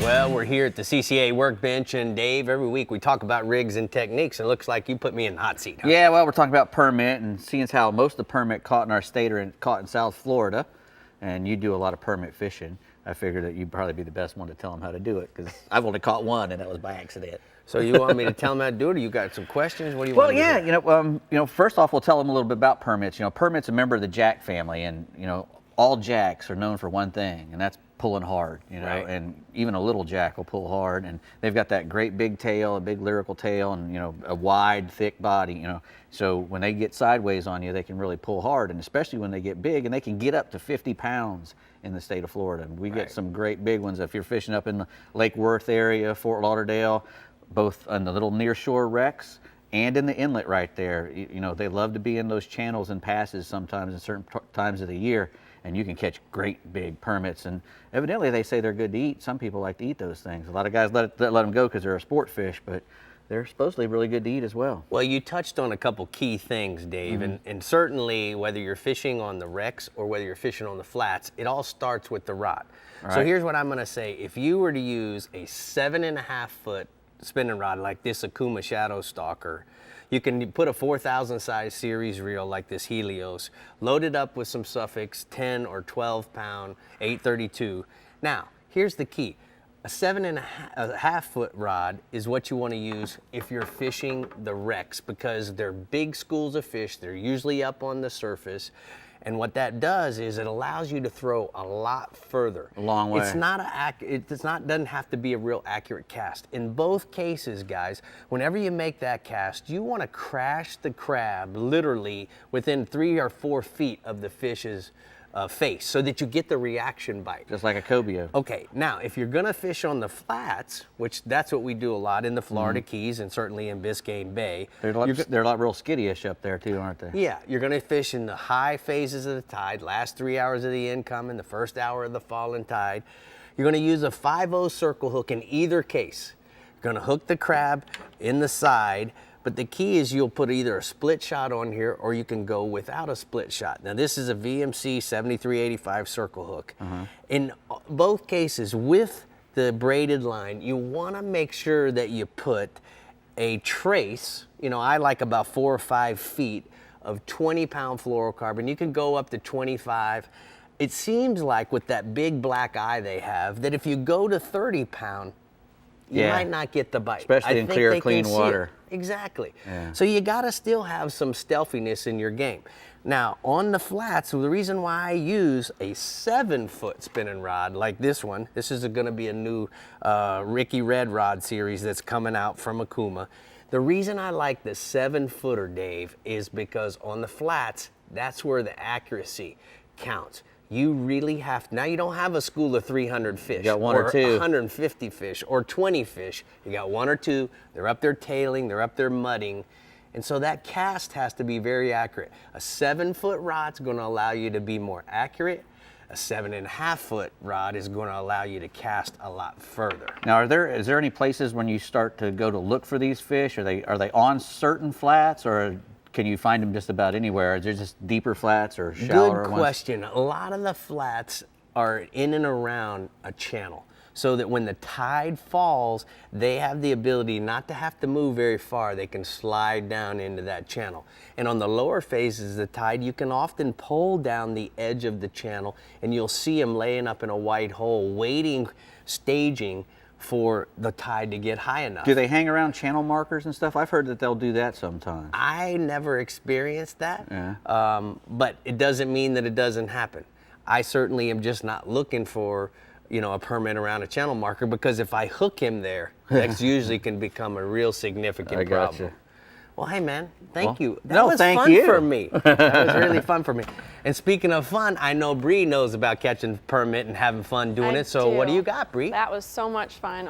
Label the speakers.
Speaker 1: Well, we're here at the CCA workbench, and Dave, every week we talk about rigs and techniques, and it looks like you put me in the hot seat, huh?
Speaker 2: Yeah, well, we're talking about permit, and seeing as how most of the permit caught in our state are caught in South Florida, and you do a lot of permit fishing, I figured that you'd probably be the best one to tell them how to do it, because I've only caught one, and that was by accident.
Speaker 1: So you want me to tell them how to do it, or you got some questions? What do you want
Speaker 2: Well,
Speaker 1: to
Speaker 2: yeah,
Speaker 1: do?
Speaker 2: first off, we'll tell them a little bit about permits. Permit's a member of the jack family, and all jacks are known for one thing, and that's pulling hard.
Speaker 1: Right.
Speaker 2: And even a little jack will pull hard, and they've got that great big tail, a big lyrical tail, and a wide, thick body. So when they get sideways on you, they can really pull hard, and especially when they get big, and they can get up to 50 pounds in the state of Florida. And we get some great big ones if you're fishing up in the Lake Worth area, Fort Lauderdale, both on the little nearshore wrecks and in the inlet right there. They love to be in those channels and passes sometimes in certain times of the year, and you can catch great big permits. And evidently they say they're good to eat. Some people like to eat those things. A lot of guys let them go because they're a sport fish, but they're supposedly really good to eat as well.
Speaker 1: Well, you touched on a couple key things, Dave, and certainly whether you're fishing on the wrecks or whether you're fishing on the flats, it all starts with the rod.
Speaker 2: Right.
Speaker 1: So here's what I'm going to say. If you were to use a 7.5 foot spinning rod like this Akuma Shadow Stalker, you can put a 4,000 size series reel like this Helios, load it up with some Suffix 10 or 12 pound 832. Now, here's the key. A 7.5 foot rod is what you want to use if you're fishing the wrecks, because they're big schools of fish. They're usually up on the surface. And what that does is it allows you to throw a lot further.
Speaker 2: A long way.
Speaker 1: Doesn't have to be a real accurate cast. In both cases, guys, whenever you make that cast, you want to crash the crab literally within 3 or 4 feet of the fish's face, so that you get the reaction bite.
Speaker 2: Just like a cobia.
Speaker 1: Okay, now if you're gonna fish on the flats, which that's what we do a lot in the Florida Keys and certainly in Biscayne Bay.
Speaker 2: They're a lot real skitty-ish up there too, aren't they?
Speaker 1: Yeah, you're gonna fish in the high phases of the tide, last 3 hours of the incoming, the first hour of the falling tide. You're gonna use a 5/0 circle hook in either case. You're gonna hook the crab in the side, but the key is you'll put either a split shot on here or you can go without a split shot. Now this is a VMC 7385 circle hook. In both cases, with the braided line, you wanna make sure that you put a trace, I like about 4 or 5 feet of 20-pound fluorocarbon. You can go up to 25. It seems like with that big black eye they have, that if you go to 30-pound, you might not get the bite.
Speaker 2: Especially in clear, clean water.
Speaker 1: Exactly.
Speaker 2: Yeah.
Speaker 1: So you got to still have some stealthiness in your game. Now, on the flats, the reason why I use a 7-foot spinning rod like this one, this is going to be a new Ricky Red Rod series that's coming out from Akuma. The reason I like the 7-footer, Dave, is because on the flats, that's where the accuracy counts. You really have to. Now you don't have a school of 300 fish.
Speaker 2: You got one or two.
Speaker 1: 150 fish or 20 fish. You got 1 or 2. They're up there tailing. They're up there mudding. And so that cast has to be very accurate. A 7-foot rod's going to allow you to be more accurate. A 7.5 foot rod is going to allow you to cast a lot further.
Speaker 2: Now, is there any places when you start to go to look for these fish? Are they on certain flats, or can you find them just about anywhere? Is there just deeper flats or shallower ones?
Speaker 1: Good question. A lot of the flats are in and around a channel, so that when the tide falls, they have the ability not to have to move very far. They can slide down into that channel. And on the lower phases of the tide, you can often pull down the edge of the channel, and you'll see them laying up in a white hole, waiting, staging for the tide to get high enough.
Speaker 2: Do they hang around channel markers and stuff? I've heard that they'll do that sometimes.
Speaker 1: I never experienced that,
Speaker 2: Yeah.
Speaker 1: but it doesn't mean that it doesn't happen. I certainly am just not looking for, a permit around a channel marker, because if I hook him there, that usually can become a real significant problem.
Speaker 2: Gotcha.
Speaker 1: Well, hey man, thank you. That
Speaker 2: no,
Speaker 1: was
Speaker 2: thank
Speaker 1: fun
Speaker 2: you.
Speaker 1: for me. That was really fun for me. And speaking of fun, I know Bree knows about catching permit and having fun doing
Speaker 3: I
Speaker 1: it. So what do
Speaker 3: do.
Speaker 1: you got, Bree?
Speaker 3: That was so much fun.